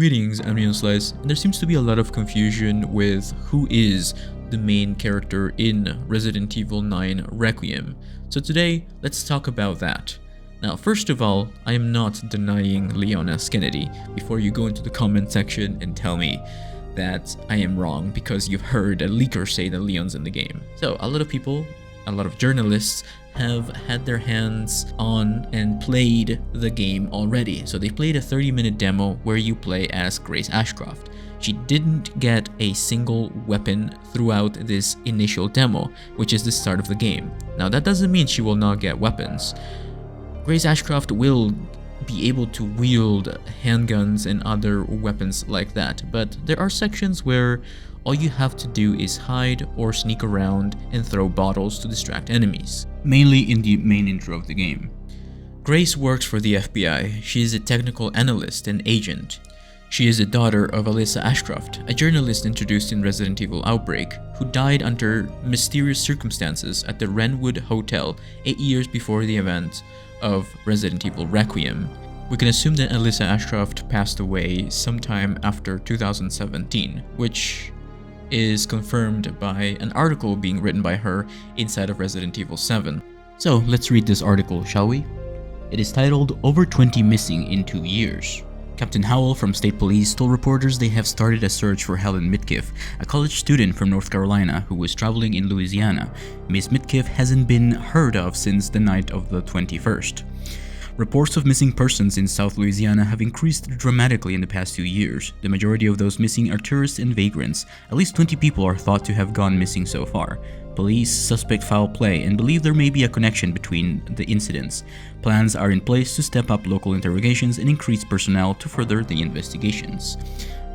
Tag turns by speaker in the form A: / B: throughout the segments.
A: Greetings, I'm Slice, and there seems to be a lot of confusion with who is the main character in Resident Evil 9 Requiem. So today, let's talk about that. Now, first of all, I am not denying Leon S. Kennedy before you go into the comment section and tell me that I am wrong because you've heard a leaker say that Leon's in the game. So, a lot of people, a lot of journalists have had their hands on and played the game already. So they played a 30-minute demo where you play as Grace Ashcroft. She didn't get a single weapon throughout this initial demo, which is the start of the game. Now that doesn't mean she will not get weapons. Grace Ashcroft will be able to wield handguns and other weapons like that, but there are sections where all you have to do is hide or sneak around and throw bottles to distract enemies, mainly in the main intro of the game. Grace works for the FBI. She is a technical analyst and agent. She is the daughter of Alyssa Ashcroft, a journalist introduced in Resident Evil Outbreak, who died under mysterious circumstances at the Renwood Hotel 8 years before the event of Resident Evil Requiem. We can assume that Alyssa Ashcroft passed away sometime after 2017, which is confirmed by an article being written by her inside of Resident Evil 7. So let's read this article, shall we? It is titled, "Over 20 Missing in 2 Years." Captain Howell from State Police told reporters they have started a search for Helen Mitkiff, a college student from North Carolina who was traveling in Louisiana. Miss Mitkiff hasn't been heard of since the night of the 21st. Reports of missing persons in South Louisiana have increased dramatically in the past 2 years. The majority of those missing are tourists and vagrants. At least 20 people are thought to have gone missing so far. Police suspect foul play and believe there may be a connection between the incidents. Plans are in place to step up local interrogations and increase personnel to further the investigations.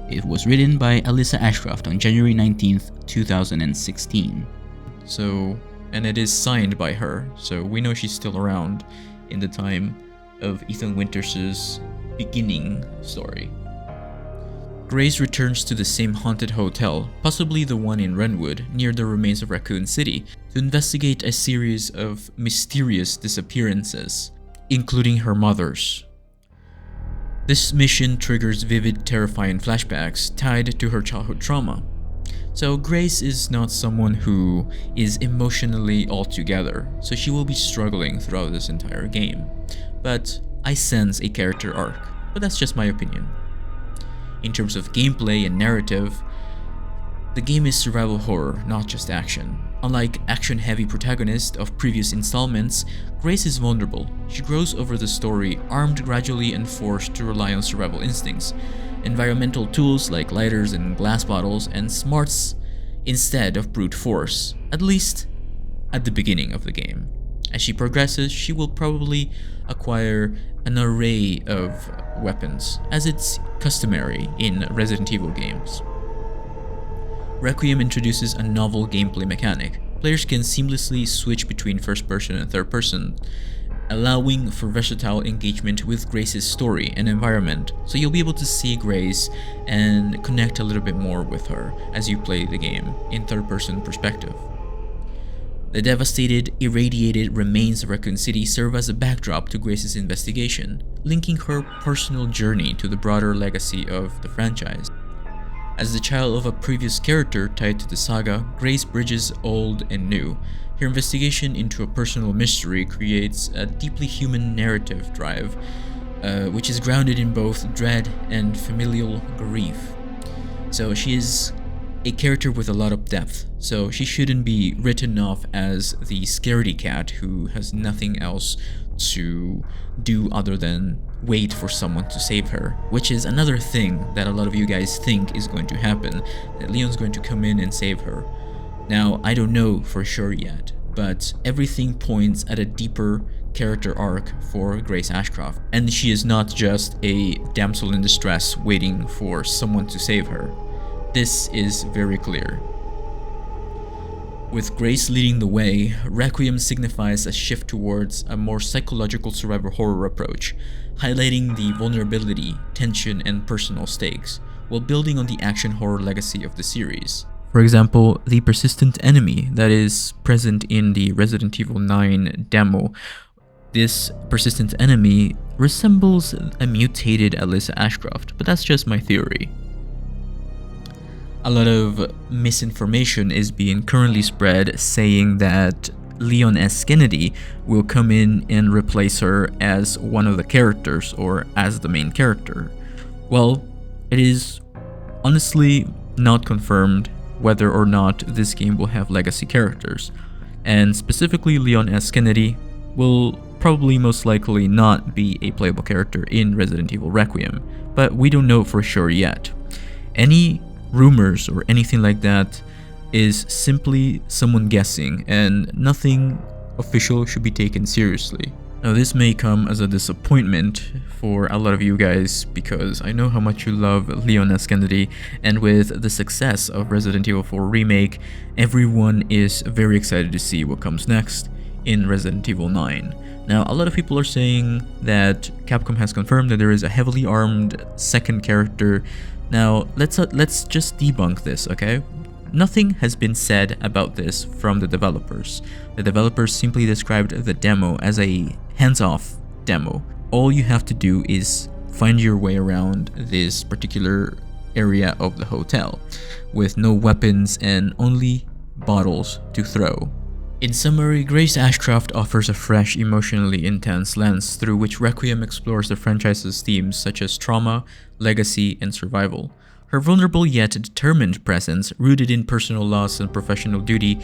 A: It was written by Alyssa Ashcroft on January 19th, 2016. And it is signed by her, so we know she's still around in the time of Ethan Winters' beginning story. Grace returns to the same haunted hotel, possibly the one in Renwood, near the remains of Raccoon City, to investigate a series of mysterious disappearances, including her mother's. This mission triggers vivid, terrifying flashbacks tied to her childhood trauma. So Grace is not someone who is emotionally all together, so she will be struggling throughout this entire game. But I sense a character arc, but that's just my opinion. In terms of gameplay and narrative, the game is survival horror, not just action. Unlike action-heavy protagonist of previous installments, Grace is vulnerable. She grows over the story, armed gradually and forced to rely on survival instincts, environmental tools like lighters and glass bottles, and smarts instead of brute force, at least at the beginning of the game. As she progresses, she will probably acquire an array of weapons, as it's customary in Resident Evil games. Requiem introduces a novel gameplay mechanic. Players can seamlessly switch between first person and third person, allowing for versatile engagement with Grace's story and environment, so you'll be able to see Grace and connect a little bit more with her as you play the game in third-person perspective. The devastated, irradiated remains of Raccoon City serve as a backdrop to Grace's investigation, linking her personal journey to the broader legacy of the franchise. As the child of a previous character tied to the saga, Grace bridges old and new. Her investigation into a personal mystery creates a deeply human narrative drive, which is grounded in both dread and familial grief. So she is a character with a lot of depth, so she shouldn't be written off as the scaredy cat who has nothing else to do other than wait for someone to save her, which is another thing that a lot of you guys think is going to happen, that Leon's going to come in and save her. Now, I don't know for sure yet, but everything points at a deeper character arc for Grace Ashcroft, and she is not just a damsel in distress waiting for someone to save her. This is very clear. With Grace leading the way, Requiem signifies a shift towards a more psychological survival horror approach, highlighting the vulnerability, tension, and personal stakes, while building on the action horror legacy of the series. For example, the persistent enemy that is present in the Resident Evil 9 demo this persistent enemy resembles a mutated Alyssa Ashcroft, but that's just my theory. A lot of misinformation is being currently spread saying that Leon S. Kennedy will come in and replace her as one of the characters or as the main character. Well, it is honestly not confirmed whether or not this game will have legacy characters, and specifically Leon S. Kennedy will probably most likely not be a playable character in Resident Evil Requiem, but we don't know for sure yet. Any rumors or anything like that is simply someone guessing, and nothing official should be taken seriously. Now, this may come as a disappointment for a lot of you guys because I know how much you love Leon S. Kennedy, and with the success of Resident Evil 4 Remake, everyone is very excited to see what comes next in Resident Evil 9. Now, a lot of people are saying that Capcom has confirmed that there is a heavily armed second character. Now, let's just debunk this, okay? Nothing has been said about this from the developers. The developers simply described the demo as a hands-off demo. All you have to do is find your way around this particular area of the hotel with no weapons and only bottles to throw. In summary, Grace Ashcroft offers a fresh, emotionally intense lens through which Requiem explores the franchise's themes such as trauma, legacy, and survival. Her vulnerable yet determined presence, rooted in personal loss and professional duty,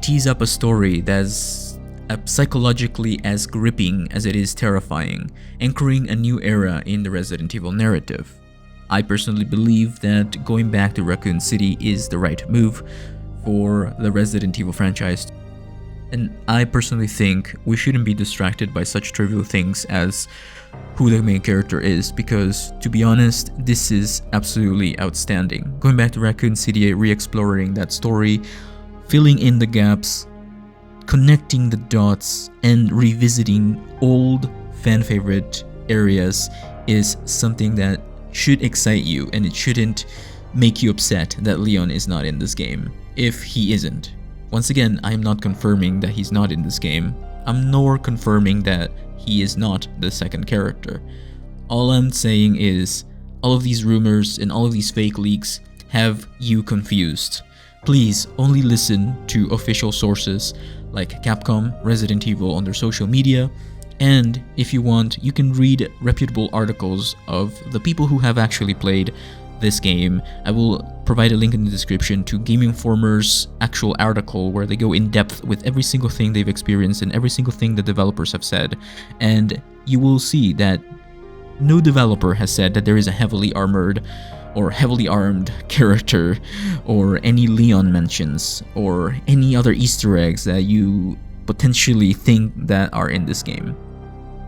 A: tees up a story that's psychologically as gripping as it is terrifying, anchoring a new era in the Resident Evil narrative. I personally believe that going back to Raccoon City is the right move for the Resident Evil franchise. And I personally think we shouldn't be distracted by such trivial things as who the main character is, because to be honest, this is absolutely outstanding. Going back to Raccoon City, re-exploring that story, filling in the gaps, connecting the dots, and revisiting old fan favorite areas is something that should excite you, and it shouldn't make you upset that Leon is not in this game, if he isn't. Once again, I am not confirming that he's not in this game. I'm nor confirming that he is not the second character. All I'm saying is, all of these rumors and all of these fake leaks have you confused. Please only listen to official sources like Capcom, Resident Evil on their social media, and if you want, you can read reputable articles of the people who have actually played this game. I will provide a link in the description to Game Informer's actual article where they go in depth with every single thing they've experienced and every single thing the developers have said, and you will see that no developer has said that there is a heavily armored or heavily armed character or any Leon mentions or any other Easter eggs that you potentially think that are in this game.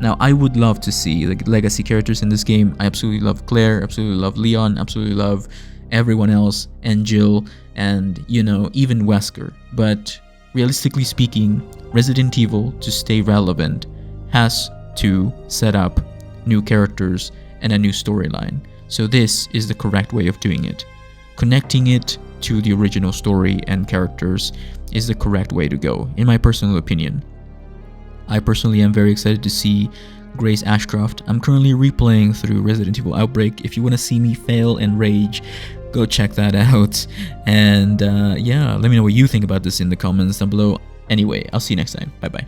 A: Now, I would love to see the legacy characters in this game. I absolutely love Claire, absolutely love Leon, absolutely love everyone else, and Jill, and, you know, even Wesker. But realistically speaking, Resident Evil, to stay relevant, has to set up new characters and a new storyline. So this is the correct way of doing it. Connecting it to the original story and characters is the correct way to go, in my personal opinion. I personally am very excited to see Grace Ashcroft. I'm currently replaying through Resident Evil Outbreak. If you want to see me fail and rage, go check that out. And yeah, let me know what you think about this in the comments down below. Anyway, I'll see you next time. Bye bye.